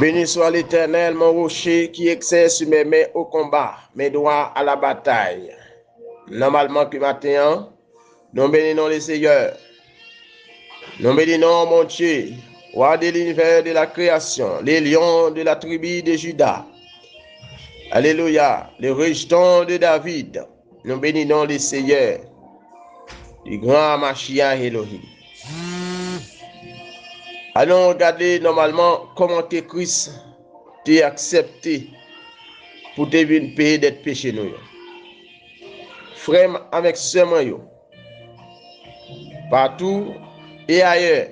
Béni soit l'Éternel, mon rocher, qui exerce sur mes mains au combat, mes doigts à la bataille. Normalement, que matin, nous bénissons le Seigneur. Nous bénissons mon Dieu, roi de l'univers de la création, les lions de la tribu de Juda. Alléluia, les rejetons de David. Nous bénissons le Seigneur, du grand Mashiach Elohim. Allons regarder normalement comment que Christ t'a accepté pour te venir payer d'être péché nous. Frère avec seulement yo. Partout et ailleurs,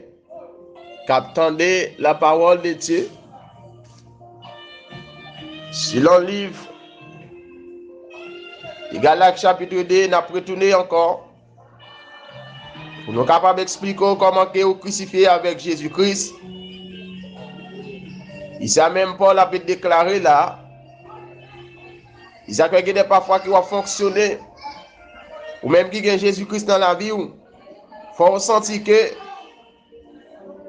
qu'attendez la parole de Dieu. Si l'on livre, Galates chapitre 2, n'a retourné encore. Pour nous capables d'expliquer comment que vous crucifié avec Jésus-Christ. Il s'est même Paul a déclaré là. Il s'est qu'il y a parfois qui va fonctionner. Ou même qui a Jésus-Christ dans la vie. Il faut ressentir que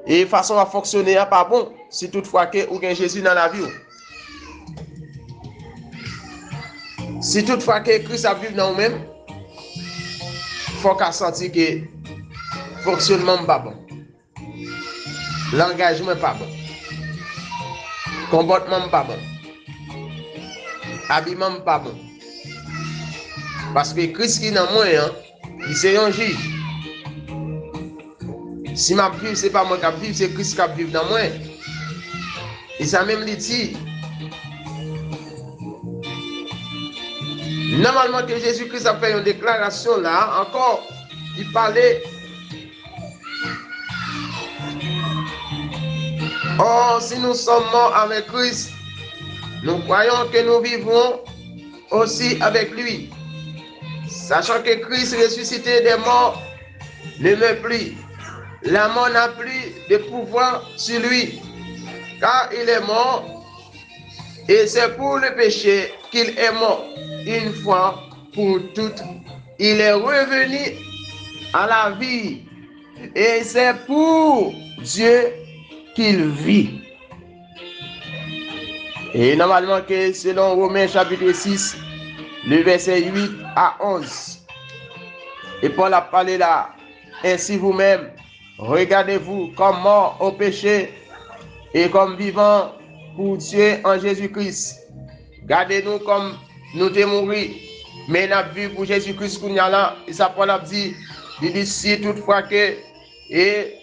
et façon à fonctionner n'est pas bon. Si toutefois que vous avez Jésus dans la vie. Si toutefois que Christ a vécu dans vous-même, il faut qu'on sentir que fonctionnement n'est pas bon. L'engagement n'est pas bon. Comportement n'est pas bon. Habillement n'est pas bon. Parce que Christ qui est dans moi, il c'est un juge. Si ma vie, ce n'est pas moi qui vis, c'est Christ qui vit dans moi. Et ça même dit, normalement que Jésus-Christ a fait une déclaration là, encore, il parlait. Oh, si nous sommes morts avec Christ, nous croyons que nous vivrons aussi avec lui. Sachant que Christ ressuscité des morts ne meurt plus. La mort n'a plus de pouvoir sur lui, car il est mort, et c'est pour le péché qu'il est mort une fois pour toutes. Il est revenu à la vie, et c'est pour Dieu qu'il vit. Et normalement que selon Romains chapitre 6, le verset 8 à 11, et Paul a parlé là, ainsi vous-même, regardez-vous comme mort au péché et comme vivant pour Dieu en Jésus-Christ. Gardez-nous comme nous sommes morts, mais nous avons vu pour Jésus-Christ qu'on y a là. Et ça, Paul a dit, il dit si toutefois que, et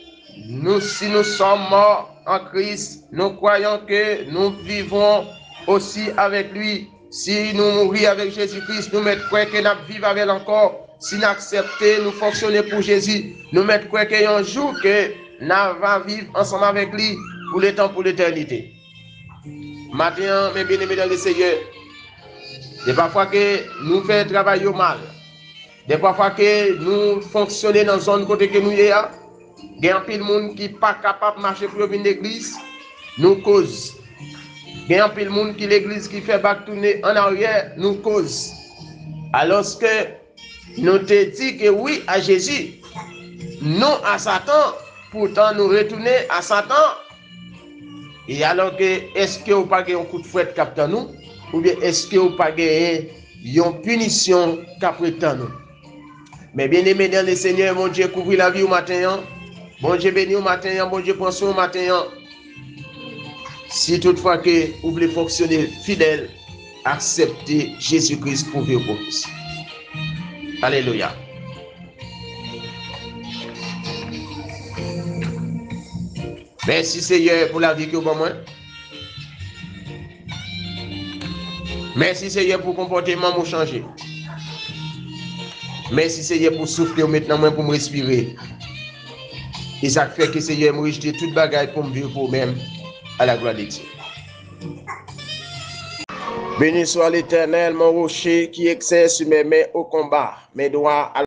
nous, si nous sommes morts en Christ, nous croyons que nous vivons aussi avec lui. Si nous mourons avec Jésus-Christ, nous mettons quoi que nous vivons avec lui encore. Si nous acceptons, nous fonctionnons pour Jésus, nous mettons quoi qu'il y a un jour que nous allons vivre ensemble avec lui pour le temps, pour l'éternité. Maintenant, mes bien-aimés dans le Seigneur, des parfois que nous faisons travail mal, des parfois que nous fonctionnons dans une zone côté que nous y a, il y a un peu de monde qui n'est pas capable de marcher pour venir l'église, nous cause. Il y a un peu de monde qui l'église qui fait back tourner en arrière, nous cause. Alors que nous te dit que oui à Jésus, non à Satan, pourtant nous retourner à Satan. Et alors que, est-ce que vous n'avez pas un coup de fouette qui attend nous, ou bien est-ce que vous n'avez pas une punition qui attend nous? Mais bien aimé dans le Seigneur, mon Dieu, couvre la vie au matin. Bon Dieu béni au matin, bon Dieu prend soin au matin. Si toutefois que vous voulez fonctionner fidèle, acceptez Jésus-Christ pour vivre pour vous. Alléluia. Merci Seigneur pour la vie que vous avez. Merci Seigneur pour le comportement que changer. Merci Seigneur pour souffler maintenant pour me respirer. Et ça fait que Seigneur me rejette toute bagaille pour me vivre pour moi-même à la gloire de Dieu. Béni soit l'Éternel, mon rocher, qui exerce sur mes mains au combat, mes doigts à